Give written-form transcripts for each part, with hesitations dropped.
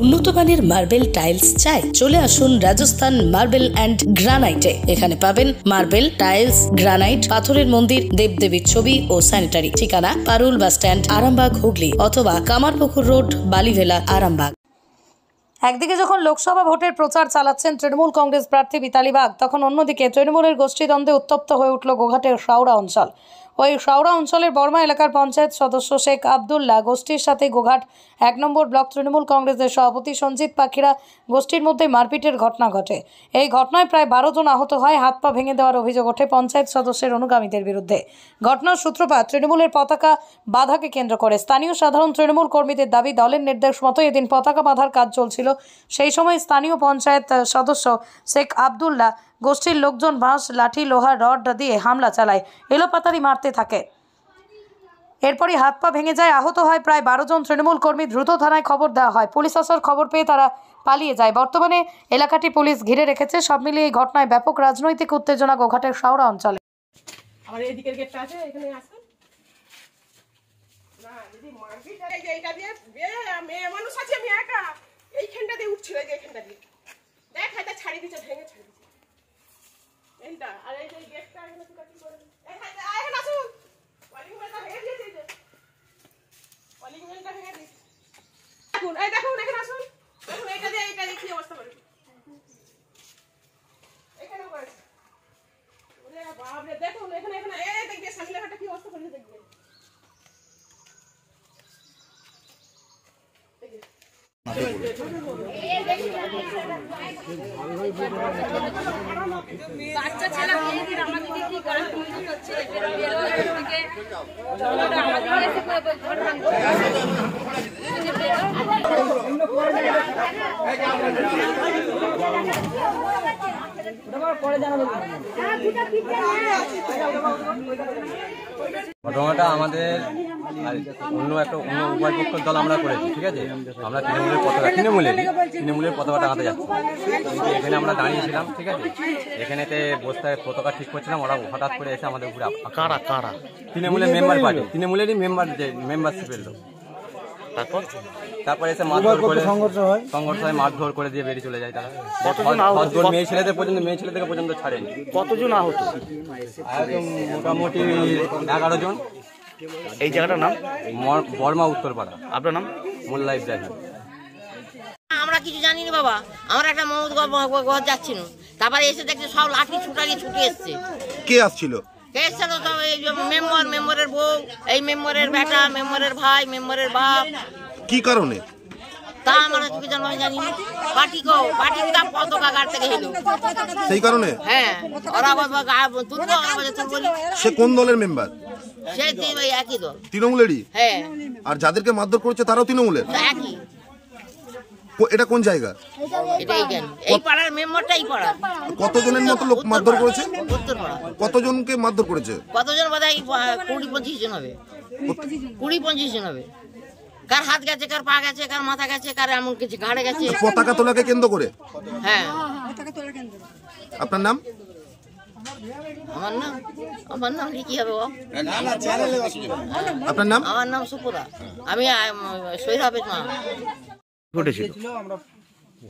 উন্নত মানের marble tiles চাই? চলে আসুন রাজস্থান মার্বেল অ্যান্ড গ্রানাইটে। এখানে পাবেন মার্বেল, টাইলস, গ্রানাইট, পাথরের মন্দির, দেবদেবীর ছবি ও স্যানিটারি। ঠিকানা পারুল বাস স্ট্যান্ড, আরামবাগ, হুগলি, অথবা কামারপুকুর রোড, বালিভেলা, আরামবাগ। একদিকে যখন লোকসভা ভোটের প্রচার চালাচ্ছেন তৃণমূল কংগ্রেস প্রার্থী মিতালি বাগ, তখন অন্যদিকে তৃণমূলের গোষ্ঠীদ্বন্দ্বে উত্তপ্ত হয়ে উঠল গোঘাটের শাওড়া অঞ্চল। ওই শাওড়া অঞ্চলের বর্মা এলাকার পঞ্চায়েত সদস্য শেখ আবদুল্লাহ গোষ্ঠীর সাথে গোঘাট ১ নম্বর ব্লক তৃণমূল কংগ্রেসের সভাপতি সঞ্জিত পাখিরা গোষ্ঠীর মধ্যে মারপিটের ঘটনা ঘটে। এই ঘটনায় প্রায় ১২ জন আহত হয়। হাত পা ভেঙে দেওয়ার অভিযোগ ওঠে পঞ্চায়েত সদস্যের অনুগামীদের বিরুদ্ধে। ঘটনার সূত্রপাত তৃণমূলের পতাকা বাঁধাকে কেন্দ্র করে। স্থানীয় সাধারণ তৃণমূল কর্মীদের দাবি, দলের নির্দেশ মতো এদিন পতাকা বাঁধার কাজ চলছিল। সেই সময় স্থানীয় পঞ্চায়েত সদস্য শেখ আবদুল্লাহ গোষ্ঠীর লোকজন বাঁশ, লাঠি, লোহা, রড দিয়ে হামলা চালায়, এলোপাতাড়ি মারতে থাকে। এরপরই হাত পা ভেঙে যায়, আহত হয় প্রায় ১২ জন তৃণমূল কর্মী। দ্রুত থানায় খবর দেওয়া হয়। পুলিশ আসার খবর পেয়ে তারা পালিয়ে যায়। বর্তমানে এলাকাটি পুলিশ ঘিরে রেখেছে। সব মিলিয়ে এই ঘটনায় ব্যাপক রাজনৈতিক উত্তেজনা গোঘাটের শাওড়া অঞ্চলে। আমার এদিকের গেটটা আছে, এখানে আসুন না দিদি। মারপিট এই যে এইটা দিয়ে মেয়ে মানুষ আছে, আমি একা এইখানটা দিয়ে উঠছিল, এই যে এইখানটা দিয়ে দেখ হাতে ছাড়ি দিচ্ছে, ভেঙে ছাড়ি দিচ্ছে এইটা। আর এই যে গেটটা এখানে তুই কি করে এখানে আসুন, ওয়ালিং মেলটা ভেঙে দিয়েছে, এই যে ওয়ালিং মেলটা ভেঙে দিয়েছে। দেখুন এই দেখুন, এখানে আসুন, দেখুন এইটা দিয়ে কি অবস্থা করে এখানে করেছে। ওরে বাপ রে, দেখুন এখানে এখানে এই দেখবে সামনে ঘাটটা কি অবস্থা করেছে, দেখবে বাচ্চা ছেলে আমাদেরকে কি করে হচ্ছে ঘটনাটা আমাদের অন্য উভয় পক্ষের দল আমরা করেছি, ঠিক আছে। আমরা তৃণমূলের পতাকাটা হাতে যাচ্ছি, কিন্তু এখানে আমরা দাঁড়িয়েছিলাম, ঠিক আছে। এখানেতে বস্তায় পতাকা ঠিক করছিলাম, ওরা হঠাৎ করে এসে আমাদের উপরে কারা তৃণমূলের মেম্বার পার্টি, তৃণমূলেরই মেম্বারশিপের লোক। তারপর এসে মারধর করে সংঘর্ষ হয়, মারধর করে দিয়ে বেরিয়ে চলে যায় তারা। মেয়ে ছেলেদের পর্যন্ত ছাড়েনি। কতজন আহত? মোটামুটি 11 জন। এই জায়গাটার নাম বর্মা উত্তরপাড়া। আপনার নাম? মোল্লা ইব্রাহিম। আমরা কিছু জানি না বাবা, আমরা একটা মমদ ঘর যাচ্ছিল, তারপরে এসে দেখছি সব লাঠি ছুটে এসছে। কে আসছিল? এসছিল সব এই মেম্বারের বউ, এই মেম্বারের বেটা, মেম্বারের ভাই, মেম্বারের বাপ। কি কারণে তা আমরা কি জানি না। পার্টি পতাকা গাড় থেকে এলো, সেই কারণে? হ্যাঁ, ওরা সে কোন দলের মেম্বার? সে একই দল, তৃণমূলেরই। হ্যাঁ। আর যাদেরকে মারধর করেছে তারাও তৃণমূলের? একই। এটা কোন জায়গা? এই পাড়ার মেম্বারটা এই পাড়া। কতজনের মতো লোক মারধর করেছে? উত্তরপাড়া। কতজনকে মারধর করেছে? কতজন বোধহয় 20-25 জন হবে, 20-25 জন হবে। কার হাত গেছে, কার পা গেছে, কার মাথা গেছে, কার এমন কিছু ঘাড়ে গেছে। পতাকা তোলাকে কেন্দ্র করে? হ্যাঁ। আপনার নাম? আমার নাম কি হবে? আপনার নাম? আমার নাম সুপুরা। আমি সৈরাবের মা। ঘটেছিল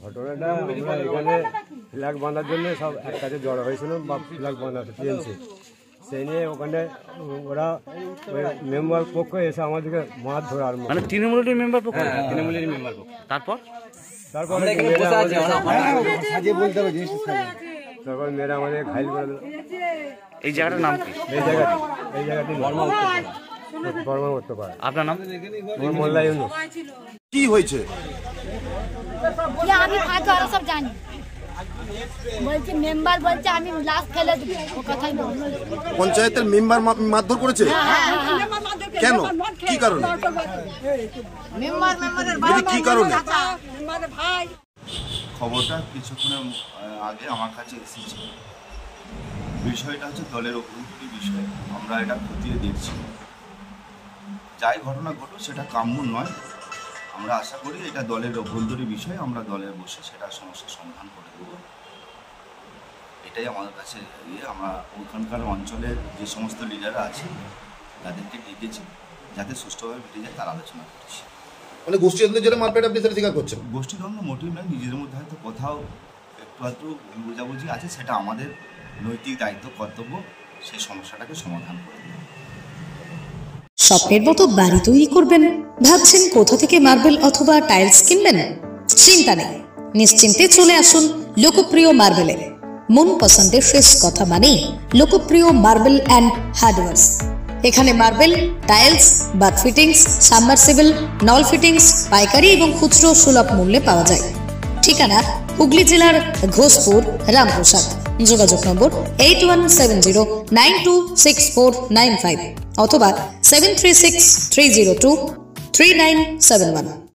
ঘটনাটা আমরা এখানে ফ্ল্যাগ বাঁধার জন্য সব এক কাছে জড়ো হয়েছিল, বা ফ্ল্যাগ বাঁধাতে টিএমসি। সেই নিয়ে ওখানে ওরা মেম্বার পক্ষ এসে আমাদেরকে মারধর আর মানে তৃণমূলের মেম্বার পক্ষ? তৃণমূলের মেম্বার। তারপর মেয়েরা আমাদের ঘাইল করে দিল। এই জায়গাটার নাম কি? এই জায়গাটি বর্মা উত্তরপাড়া। আপনার নাম? মোল্লা ইউনুস। কি হয়েছে? আমি ফাঁকা ওরা সব জানি, বলছি মেম্বার বলছে আমি লাশ ফেলে দেবো, ও কথাই বলছি। পঞ্চায়েতের মেম্বার মারধর করেছে? কেন? কি কারণে? কি কারণে? খবরটা কিছুক্ষণের আগে আমার কাছে এসেছে। বিষয়টা হচ্ছে দলের অভ্যন্তরীণ বিষয়, আমরা এটা খতিয়ে দেখছি। যাই ঘটনা ঘটুক সেটা কাম্য নয়। আমরা আশা করি এটা দলের অভ্যন্তরীণ বিষয়, আমরা দলে বসে সেটা সমস্যার সমাধান করে দেব। এটাই আমাদের কাছে আমরা ওখানকার অঞ্চলের যে সমস্ত লিডাররা আছে তাদেরকে ডেকেছি, যাতে সুষ্ঠুভাবে মিটে যায় তার আলোচনা করছি। মানে গোষ্ঠীদ্বন্দ্বের জন্য মারপেট আপনি সেটা স্বীকার করছেন? গোষ্ঠীদ্বন্দ্ব মোটিভ নয়, নিজেদের মধ্যে হয়তো কোথাও একটু আধটু ভুল বোঝাবুঝি আছে, সেটা আমাদের নৈতিক দায়িত্ব কর্তব্য সেই সমস্যাটাকে সমাধান করে দেওয়া। স্বপ্নের মতো বাড়ি তৈরি করবেন? ভাবছেন কোথা থেকে মার্বেল অথবা টাইলস কিনবেন? চিন্তা নেই, নিশ্চিন্তে চলে আসুন লোকপ্রিয় মার্বেলে। মন পছন্দের শেষ কথা মানেই লোকপ্রিয় মার্বেল অ্যান্ড হার্ডওয়্যার্স। এখানে marble, tiles, bath fittings, submersible, নল ফিটিংস পাইকারি এবং খুচরো সুলভ মূল্যে পাওয়া যায়। ঠিকানা হুগলি জেলার ঘোষপুর, রামপ্রসাদ। যোগাযোগ নম্বর 8170926495 অথবা 7363023971।